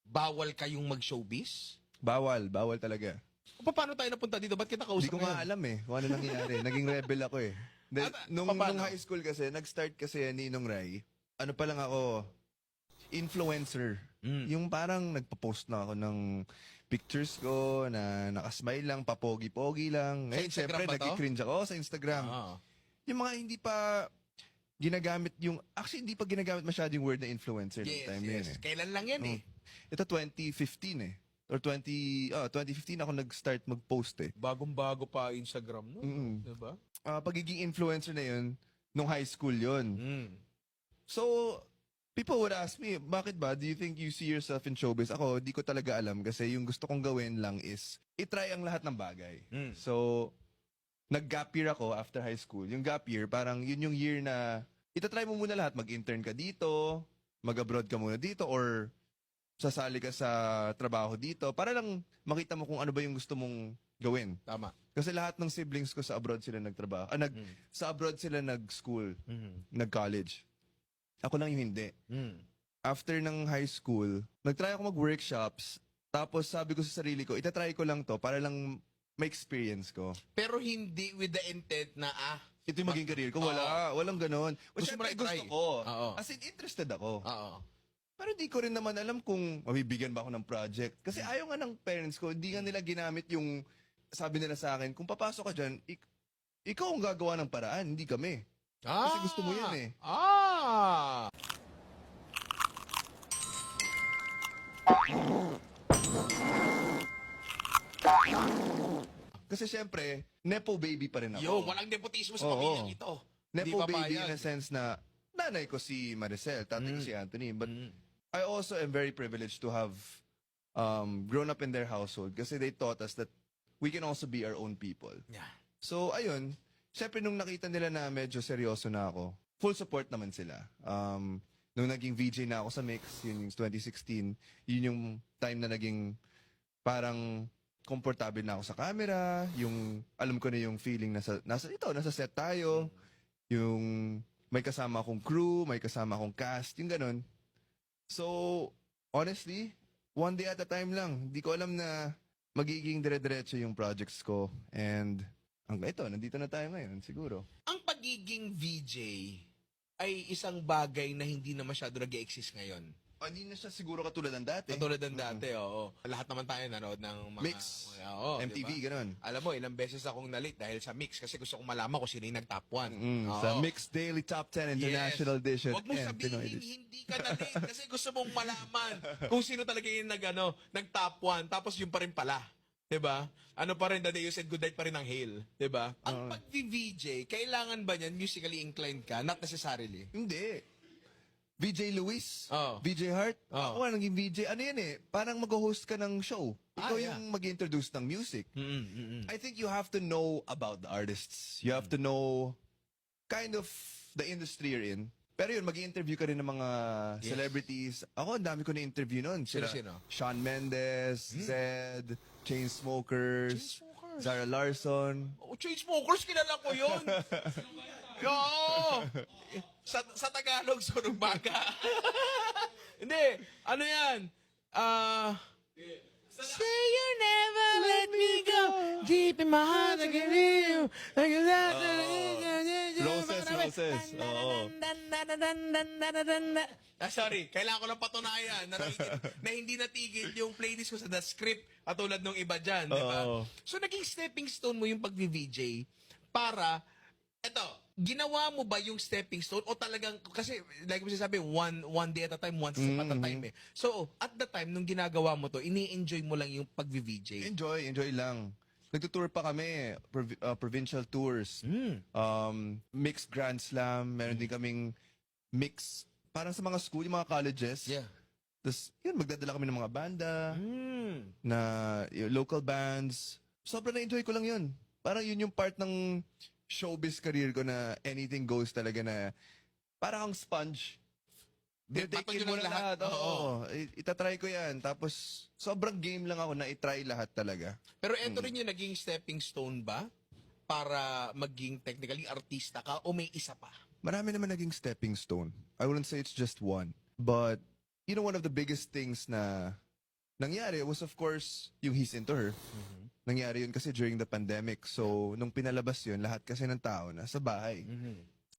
bawal kayong mag-showbiz? Bawal talaga. Paano tayo napunta dito? Ba't kita Hindi kausap ko nga alam kung ano nangyari. Naging rebel ako eh. Nung high school kasi, nag-start kasi ni Ninong Rai, ano pa lang ako, influencer. Yung parang nagpo-post na ako ng pictures ko na nakasmile lang, papogi-pogi lang. Ngayon, Instagram syempre, ba to? nag-cringe ako sa Instagram. Yung mga hindi pa ginagamit yung, actually, hindi pa ginagamit masyado yung word na influencer ng time na yun eh. Kailan lang yan eh? Ito 2015 eh. Or 2015 ako nag-start mag-post eh. Bagong-bago pa Instagram, no? Diba? Pagiging influencer na yun, nung high school yun. So, people would ask me, bakit ba? Do you think you see yourself in showbiz? Ako, di ko talaga alam kasi yung gusto kong gawin lang is itry ang lahat ng bagay. So, nag-gap year ako after high school. Yung gap year, parang yun yung year na itatry mo muna lahat. Mag-intern ka dito, mag-abroad ka muna dito, or sasali ka sa trabaho dito para lang makita mo kung ano ba yung gusto mong gawin. Tama. Kasi lahat ng siblings ko sa abroad sila nagtrabaho. Sa abroad sila nag-school, nag-college. Ako lang yung hindi. After ng high school, nag-try ako mag-workshops. Tapos sabi ko sa sarili ko, itatry ko lang to para lang may experience ko. Pero hindi with the intent na, Ito yung maging career ko. Walang ganon. Gusto mo Siyempre, na i-try. gusto ko. Oo. As in, interested ako. oo. Pero di ko rin naman alam kung mabibigyan ba ako ng project. Kasi ayaw nga ng parents ko, hindi nga nila ginamit yung, sabi nila sa akin, kung papasok ka dyan, ikaw ang gagawa ng paraan, hindi kami. Kasi gusto mo yan eh. Kasi syempre, nepo baby pa rin ako. Yo, walang nepotismo sa pamilyang ito. Nepo Hindi baby papayag. in a sense na nanay ko si Maricel, tatay ko si Anthony. But I also am very privileged to have grown up in their household kasi they taught us that we can also be our own people. Yeah. So, ayun. Siyempre, nung nakita nila na medyo seryoso na ako, full support naman sila. Nung naging VJ na ako sa Mix, yun yung 2016, yun yung time na naging parang komportable na ako sa camera, yung alam ko na yung feeling nasa set tayo, yung may kasama akong crew, may kasama akong cast, yung ganun. So, honestly, one day at a time lang. Hindi ko alam na magiging dire-diretso yung projects ko. And hanggang ito, nandito na tayo ngayon, siguro. Ang pagiging VJ ay isang bagay na hindi na masyado nag-exist ngayon. Hindi na siya siguro katulad ng dati. Katulad ng dati, oo. Lahat naman tayo nanood ng mga... Mix, Oo, MTV, diba? ganun. Alam mo, ilang beses akong na-late dahil sa Mix kasi gusto kong malaman kung sino yung nag-top 1. Sa Mix Daily Top 10 International Edition. Huwag mo and Pinoy sabihin, Edition. hindi ka na-late kasi gusto mong malaman kung sino talaga yung nag-top 1 tapos yung pa rin pala. 'Di ba? Ano pa rin, the day you said good night pa rin ang hail. 'Di ba? Ang pag-VJ, kailangan ba niyan musically inclined ka? Not necessarily. Hindi. VJ Luis, Oo. VJ Hart, Oo. ako naging VJ. Ano yan eh, parang mag-host ka ng show. Ikaw yeah. yung mag-introduce ng music. I think you have to know about the artists. You have to know kind of the industry you're in. Pero yun, mag-interview ka rin ng mga celebrities. Ako, ang dami ko na-interview nun. Sino? Shawn Mendes, Zed, Chainsmokers, Zara Larson. Oh, Chainsmokers, kilala ko yun. Oo. Sa Tagalog, sunog baga. Hindi. Ano yan? Say you never let me go. Deep in my heart, I can hear you. Roses. Oo. Sorry. Kailangan ko lang patunayan na hindi natigil yung playlist ko sa The Script katulad nung iba dyan. Di ba? Oo. So, naging stepping stone mo yung pag-VJ para, eto, ginawa mo ba yung stepping stone o talagang, kasi like mo sinasabi, one day at a time, one step at a time eh. So, at the time, nung ginagawa mo to, ini-enjoy mo lang yung pag-VJ. Enjoy lang. Nagtutour pa kami, provincial tours. Mixed Grand Slam, meron din kaming mix, parang sa mga school, yung mga colleges. Yeah. Tapos, yun, magdadala kami ng mga banda, na yung local bands. Sobrang na-enjoy ko lang yun. Parang yun yung part ng showbiz career ko na anything goes talaga na parang ang sponge. Patong yun mo ang na lahat. lahat. Oo. Itatry ko yan. Tapos, sobrang game lang ako na itry lahat talaga. Pero eto rin yung naging stepping stone ba? Para maging technically artista ka o may isa pa? Marami naman naging stepping stone. I wouldn't say it's just one. But, you know, one of the biggest things na nangyari was of course yung He's Into Her. Nangyari yun kasi during the pandemic. So, nung pinalabas yun, lahat kasi ng tao nasa bahay.